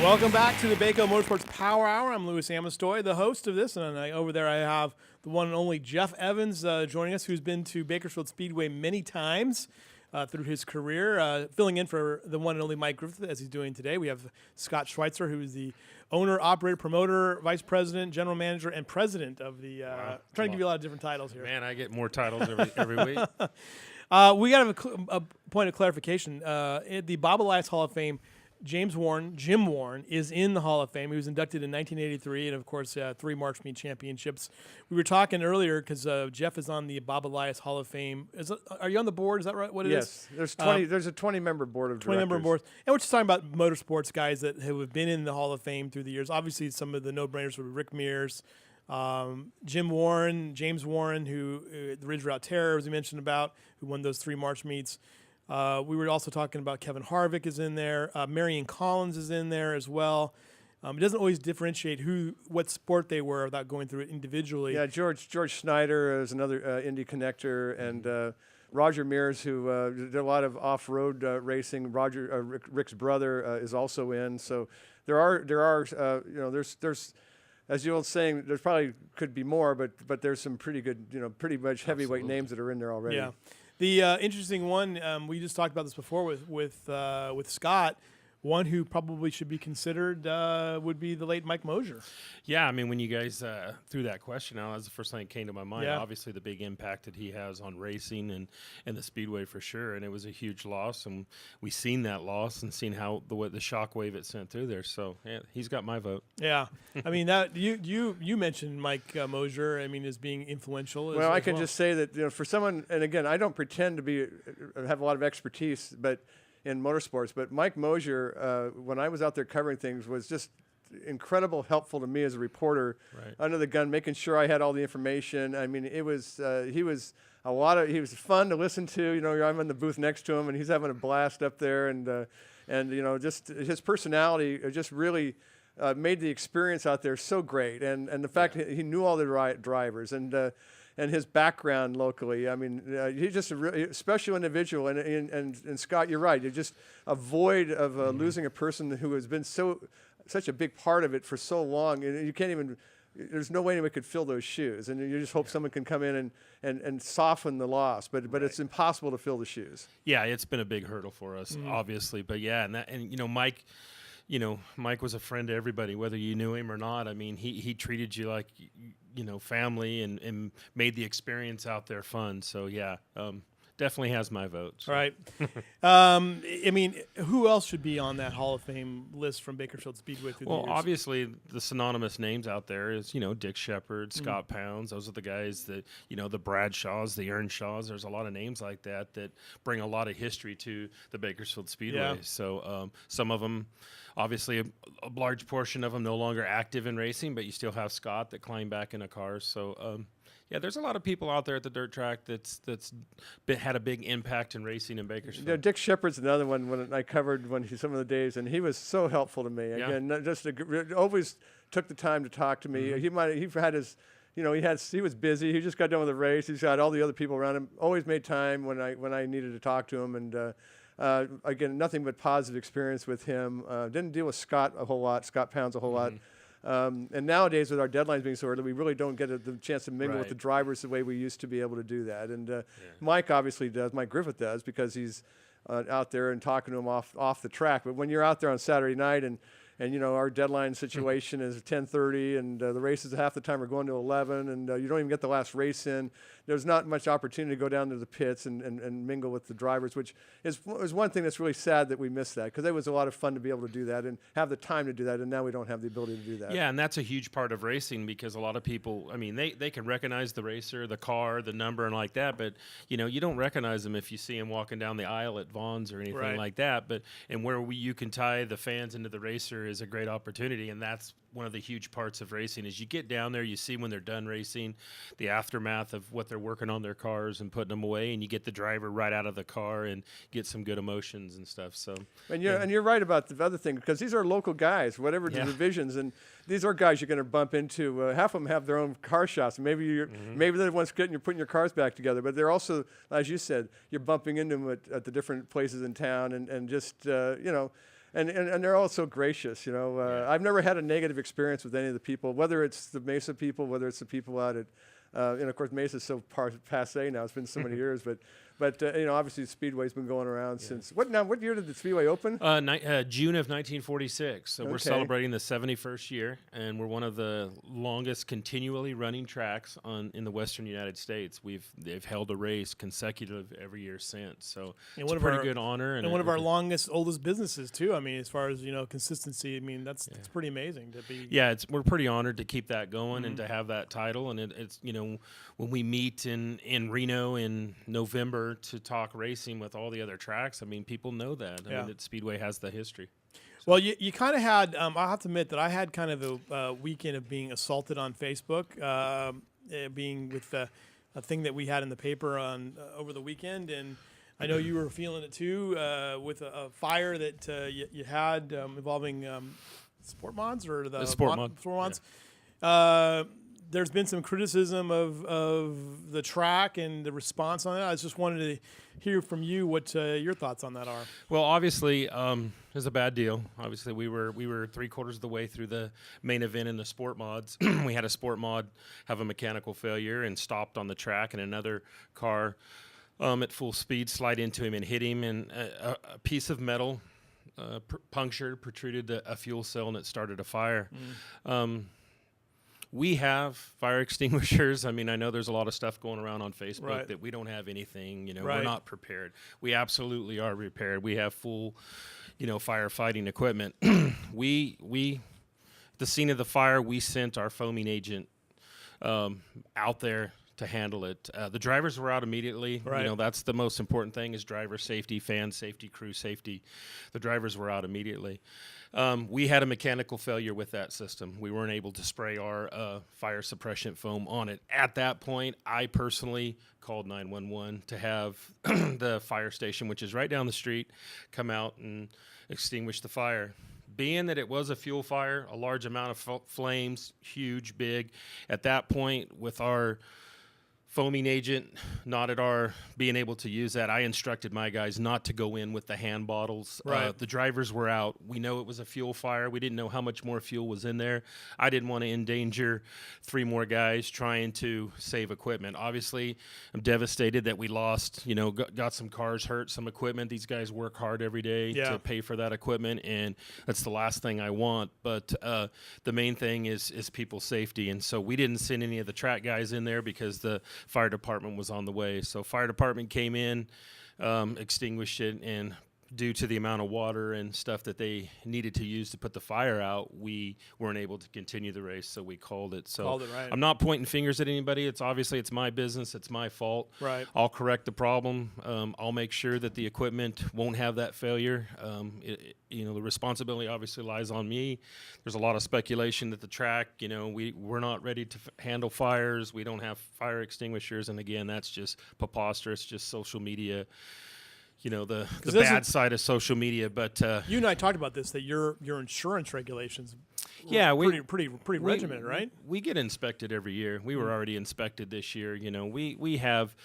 Welcome back to the Bako Motorsports Power Hour. I'm Louis Amestoy, the host of this, and over there I have the one and only Jeff Evans joining us, who's been to Bakersfield Speedway many times through his career, filling in for the one and only Mike Griffith as he's doing today. We have Scott Schweitzer, who is the owner, operator, promoter, vice president, general manager, and president of the. Trying to give you a lot of different titles here. Man, I get more titles every week. We got to have a point of clarification. At the Bob Elias Hall of Fame, Jim Warren, is in the Hall of Fame. He was inducted in 1983, and of course, 3 March Meet championships. We were talking earlier because Jeff is on the Bob Elias Hall of Fame. Are you on the board? Is that right? What it is? Yes, there's a 20-member board of directors. 20-member board, and we're just talking about motorsports guys that have been in the Hall of Fame through the years. Obviously, some of the no-brainers would be Rick Mears, Jim Warren, James Warren, who the Ridge Route Terror, as we mentioned about, who won those 3 March meets. We were also talking about Kevin Harvick is in there. Marion Collins is in there as well. It doesn't always differentiate what sport they were without going through it individually. Yeah, George Schneider is another Indy connector, and Roger Mears, who did a lot of off-road racing. Rick's brother is also in. So there are there's as the old saying, there's probably could be more, but there's some pretty good, pretty much heavyweight names that are in there already. Yeah. The interesting one, we just talked about this before with Scott. One who probably should be considered would be the late Mike Mosier. Yeah, I mean, when you guys threw that question out, that's the first thing that came to my mind. Yeah. Obviously, the big impact that he has on racing and the speedway for sure, and it was a huge loss, and we seen that loss and seen how the shockwave it sent through there. So yeah, he's got my vote. Yeah, I mean that you mentioned Mike Mosier. I mean, as being influential. Well, I can just say that for someone, and again, I don't pretend to have a lot of expertise, but in motorsports, but Mike Mosier, when I was out there covering things, was just incredible helpful to me as a reporter, under the gun, making sure I had all the information. I mean, he was fun to listen to. I'm in the booth next to him, and he's having a blast up there, and just his personality just really made the experience out there so great, and the fact that he knew all the drivers and his background locally. I mean, he's just a really special individual. And Scott, you're right. You're just a void of losing a person who has been such a big part of it for so long. And you can't even. There's no way anyone could fill those shoes. And you just hope someone can come in and soften the loss. But it's impossible to fill the shoes. Yeah, it's been a big hurdle for us, obviously. But yeah, Mike. Mike was a friend to everybody, whether you knew him or not. I mean, he treated you like, family and made the experience out there fun. So, yeah, definitely has my vote. So. Right. I mean, who else should be on that Hall of Fame list from Bakersfield Speedway through the years? Well, obviously, the synonymous names out there is, Dick Shepherd, Scott Pounds. Those are the guys that, the Bradshaws, the Earnshaws. There's a lot of names like that bring a lot of history to the Bakersfield Speedway. Yeah. So some of them, obviously, a large portion of them no longer active in racing, but you still have Scott that climbed back into cars. So, yeah, there's a lot of people out there at the dirt track that's had a big impact in racing in Bakersfield. Yeah, Dick Shepherd's another one when I covered some of the days, and he was so helpful to me. Yeah. Again, always took the time to talk to me. He had his, he was busy. He just got done with the race. He's got all the other people around him. Always made time when I needed to talk to him, and again, nothing but positive experience with him. Didn't deal with Scott a whole lot. Scott Pounds a whole lot. And nowadays, with our deadlines being so early, we really don't get the chance to mingle with the drivers the way we used to be able to do that. And Mike obviously does. Mike Griffith does, because he's out there and talking to him off the track. But when you're out there on Saturday night and our deadline situation is 10:30, and the races half the time are going to 11, and you don't even get the last race in. There's not much opportunity to go down to the pits and mingle with the drivers, which is one thing that's really sad that we missed that, because it was a lot of fun to be able to do that and have the time to do that, and now we don't have the ability to do that. Yeah, and that's a huge part of racing, because a lot of people, I mean, they can recognize the racer, the car, the number, and like that, but you don't recognize them if you see them walking down the aisle at Vaughn's or anything like that. And where you can tie the fans into the racer is a great opportunity, and that's one of the huge parts of racing. Is you get down there, you see when they're done racing, the aftermath of what they're working on their cars and putting them away, and you get the driver right out of the car and get some good emotions and stuff. So, and you're right about the other thing, because these are local guys, whatever the divisions, and these are guys you're going to bump into. Half of them have their own car shops, and maybe they're the ones you're putting your cars back together, but they're also, as you said, you're bumping into them at the different places in town, and just and they're all so gracious. I've never had a negative experience with any of the people, whether it's the Mesa people, whether it's the people out at, and of course Mesa's so passe now. It's been so many years, but obviously the Speedway's been going around since what year did the Speedway open? June of 1946. So we're celebrating the 71st year, and we're one of the longest continually running tracks in the Western United States. They've held a race consecutive every year since. So it's a pretty good honor, and one of our longest, oldest businesses too. I mean, as far as consistency, I mean that's pretty amazing to be. Yeah, we're pretty honored to keep that going and to have that title. And it's when we meet in Reno in November to talk racing with all the other tracks, I mean, people know that. I mean, that Speedway has the history. So. Well, you kind of had, I'll have to admit that I had kind of a weekend of being assaulted on Facebook, being with a thing that we had in the paper on over the weekend. And I know you were feeling it too with a fire that you had involving sport mods or the sport mods. Yeah. There's been some criticism of the track and the response on it. I just wanted to hear from you what your thoughts on that are. Well, obviously, it was a bad deal. Obviously, we were 3/4 of the way through the main event in the sport mods. We had a sport mod have a mechanical failure and stopped on the track, and another car at full speed slide into him and hit him, and a piece of metal punctured, protruded a fuel cell, and it started a fire. We have fire extinguishers. I mean, I know there's a lot of stuff going around on Facebook that we don't have anything, we're not prepared. We absolutely are prepared. We have full, firefighting equipment. The scene of the fire, we sent our foaming agent out there to handle it. The drivers were out immediately. That's the most important thing is driver safety, fan safety, crew safety. The drivers were out immediately. We had a mechanical failure with that system. We weren't able to spray our fire suppression foam on it. At that point, I personally called 911 to have the fire station, which is right down the street, come out and extinguish the fire. Being that it was a fuel fire, a large amount of flames, huge, big, at that point with our foaming agent not at our being able to use that, I instructed my guys not to go in with the hand bottles. The drivers were out. We know it was a fuel fire. We didn't know how much more fuel was in there. I didn't want to endanger 3 more guys trying to save equipment. Obviously, I'm devastated that we lost, got some cars hurt, some equipment. These guys work hard every day to pay for that equipment, and that's the last thing I want. But the main thing is people's safety, and so we didn't send any of the track guys in there because the fire department was on the way. So fire department came in, extinguished it, and due to the amount of water and stuff that they needed to use to put the fire out, we weren't able to continue the race, so we called it. So I'm not pointing fingers at anybody. It's my business. It's my fault. I'll correct the problem. I'll make sure that the equipment won't have that failure. The responsibility obviously lies on me. There's a lot of speculation that the track, we're not ready to handle fires. We don't have fire extinguishers. And again, that's just preposterous, just social media. The bad side of social media, but you and I talked about this, that your insurance regulations pretty regimented, right? We get inspected every year. We were already inspected this year. We have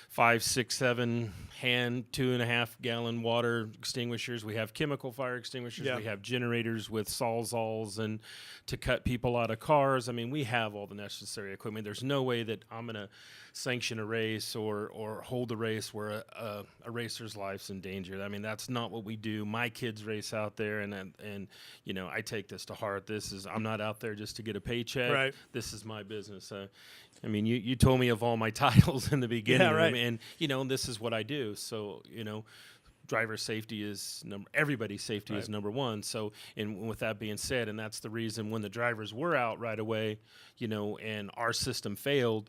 5, 6, 7 hand 2.5 gallon water extinguishers. We have chemical fire extinguishers. We have generators with sawzalls and to cut people out of cars. I mean, we have all the necessary equipment. There's no way that I'm going to sanction a race or hold a race where a racer's life's in danger. I mean, that's not what we do. My kids race out there, and I take this to heart. I'm not out there just to get a paycheck. This is my business. I mean, you told me of all my titles in the beginning. And this is what I do. So, driver safety is everybody's safety is number one. So, and with that being said, and that's the reason when the drivers were out right away, and our system failed,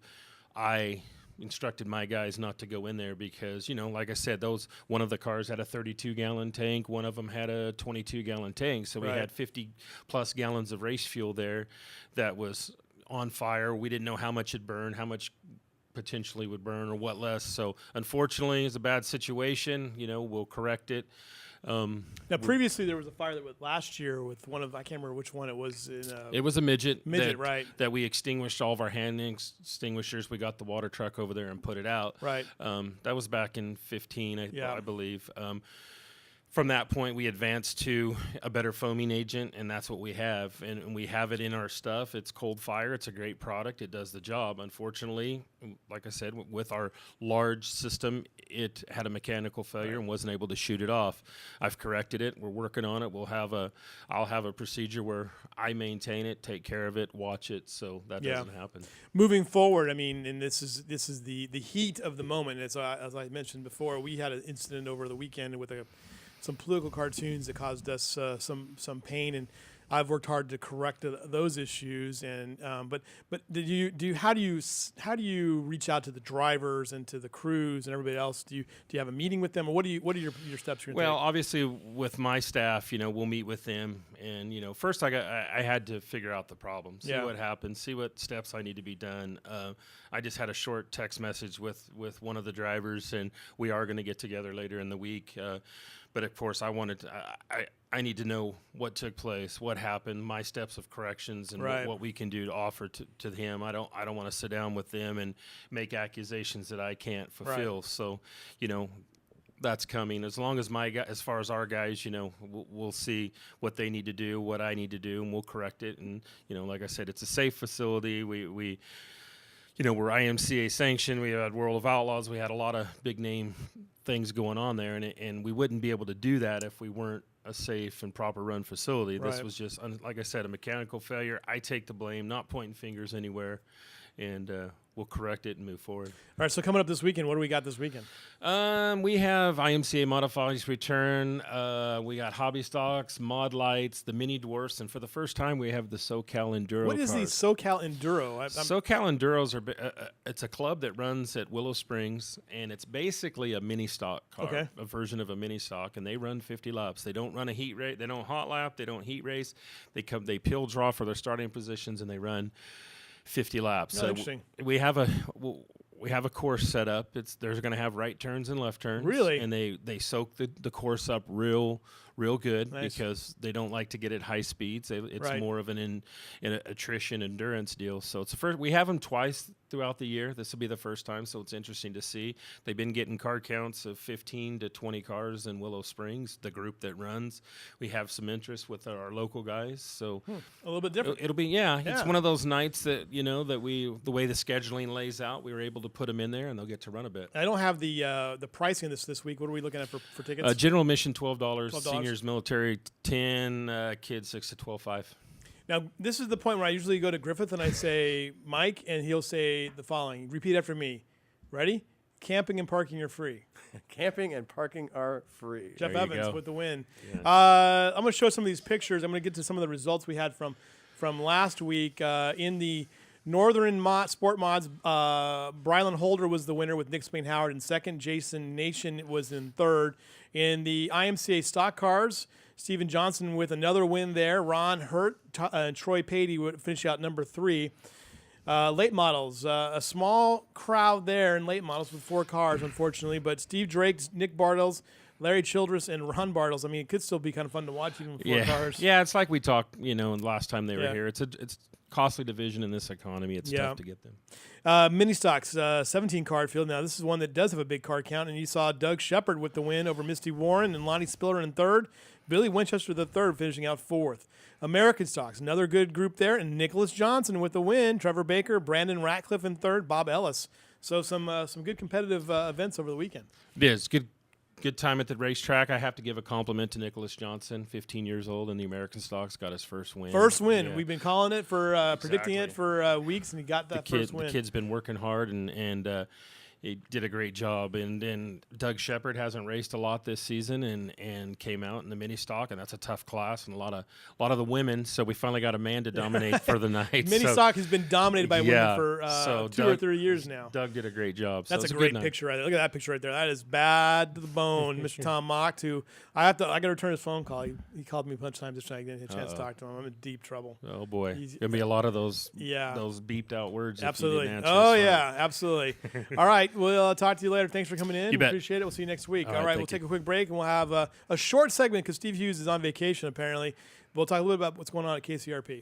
I instructed my guys not to go in there because, like I said, one of the cars had a 32-gallon tank. One of them had a 22-gallon tank. So we had 50-plus gallons of race fuel there that was on fire. We didn't know how much it burned, how much potentially would burn or what less. So unfortunately, it's a bad situation. We'll correct it. Now, previously there was a fire that was last year with one of, I can't remember which one it was. It was a midget, that we extinguished all of our hand extinguishers. We got the water truck over there and put it out. That was back in 15, I believe. from that point, we advanced to a better foaming agent, and that's what we have. And we have it in our stuff. It's cold fire. It's a great product. It does the job. Unfortunately, like I said, with our large system, it had a mechanical failure and wasn't able to shoot it off. I've corrected it. We're working on it. I'll have a procedure where I maintain it, take care of it, watch it, so that doesn't happen. Moving forward, I mean, and this is the heat of the moment. As I mentioned before, we had an incident over the weekend with some political cartoons that caused us some pain, and I've worked hard to correct those issues. And but how do you reach out to the drivers and to the crews and everybody else? Do you have a meeting with them, or what are your steps? Well, obviously with my staff, we'll meet with them, and first I had to figure out the problem, see what happened, see what steps I need to be done. I just had a short text message with one of the drivers, and we are going to get together later in the week. But of course, I need to know what took place, what happened, my steps of corrections, and what we can do to offer to him. I don't want to sit down with them and make accusations that I can't fulfill. Right. So, that's coming. As long as as far as our guys, we'll see what they need to do, what I need to do, and we'll correct it. And like I said, it's a safe facility. We're IMCA sanctioned. We had World of Outlaws. We had a lot of big name things going on there, and we wouldn't be able to do that if we weren't a safe and proper run facility. Right. This was just, like I said, a mechanical failure. I take the blame, not pointing fingers anywhere, and we'll correct it and move forward. All right, so coming up this weekend, what do we got this weekend? We have IMCA Modifieds return. We got hobby stocks, mod lights, the mini dwarfs, and for the first time, we have the SoCal Enduro. What is the SoCal Enduro? SoCal Enduros it's a club that runs at Willow Springs, and it's basically a mini stock car, a version of a mini stock, and they run 50 laps. They don't run a heat race. They don't hot lap. They don't heat race. They pill draw for their starting positions, and they run 50 laps. So interesting. We have a course set up. They're going to have right turns and left turns. Really? And they soak the course up real good. Nice. Because they don't like to get at high speeds. It's more of an attrition endurance deal. So it's the first. We have them twice throughout the year. This will be the first time, so it's interesting to see. They've been getting car counts of 15 to 20 cars in Willow Springs, the group that runs. We have some interest with our local guys, so a little bit different. It'll be it's one of those nights that the way the scheduling lays out, we were able to put them in there, and they'll get to run a bit. I don't have the pricing this week. What are we looking at for tickets? General admission $12, seniors military 10, kids 6 to 12.5. Now, this is the point where I usually go to Griffith and I say, Mike, and he'll say the following. Repeat after me. Ready? Camping and parking are free. Camping and parking are free. Jeff Evans with the win. Yeah. I'm going to show some of these pictures. I'm going to get to some of the results we had from last week. In the Northern Sport Mods, Brylan Holder was the winner with Nick Spain Howard in second. Jason Nation was in third. In the IMCA stock cars, Steven Johnson with another win there. Ron Hurt and Troy Patey would finish out number 3. Late models, a small crowd there in late models with 4 cars, unfortunately. But Steve Drake, Nick Bartels, Larry Childress, and Ron Bartels. I mean, it could still be kind of fun to watch even with 4 cars. Yeah, it's like we talked, last time they were here. It's costly division in this economy. It's tough to get them. Mini stocks, 17 car field. Now, this is one that does have a big car count, and you saw Doug Shepard with the win over Misty Warren and Lonnie Spiller in third. Billy Winchester the third, finishing out fourth. American stocks, another good group there, and Nicholas Johnson with the win. Trevor Baker, Brandon Ratcliffe in third, Bob Ellis. So some good competitive events over the weekend. It is good time at the racetrack. I have to give a compliment to Nicholas Johnson, 15 years old in the American stocks, got his first win. Yeah. We've been calling it predicting it for weeks, and he got that first win. The kid's been working hard, and he did a great job. And Doug Shepard hasn't raced a lot this season, and came out in the mini stock, and that's a tough class, and a lot of the women. So we finally got a man to dominate for the night. Mini stock has been dominated by women for 2 or 3 years now. Doug did a great job. That's a great picture right there. Look at that picture right there. That is bad to the bone. Mr. Tom Mocht, who I got to return his phone call. He called me a bunch of times this time. I didn't get a chance to talk to him. I'm in deep trouble. Oh boy, there's gonna be a lot of those beeped out words. Absolutely. If you didn't answer, absolutely. All right, we'll talk to you later. Thanks for coming in. You bet. Appreciate it. We'll see you next week. All right, we'll take you. a quick break, and we'll have a short segment because Steve Hughes is on vacation apparently. We'll talk a little bit about what's going on at KCRP.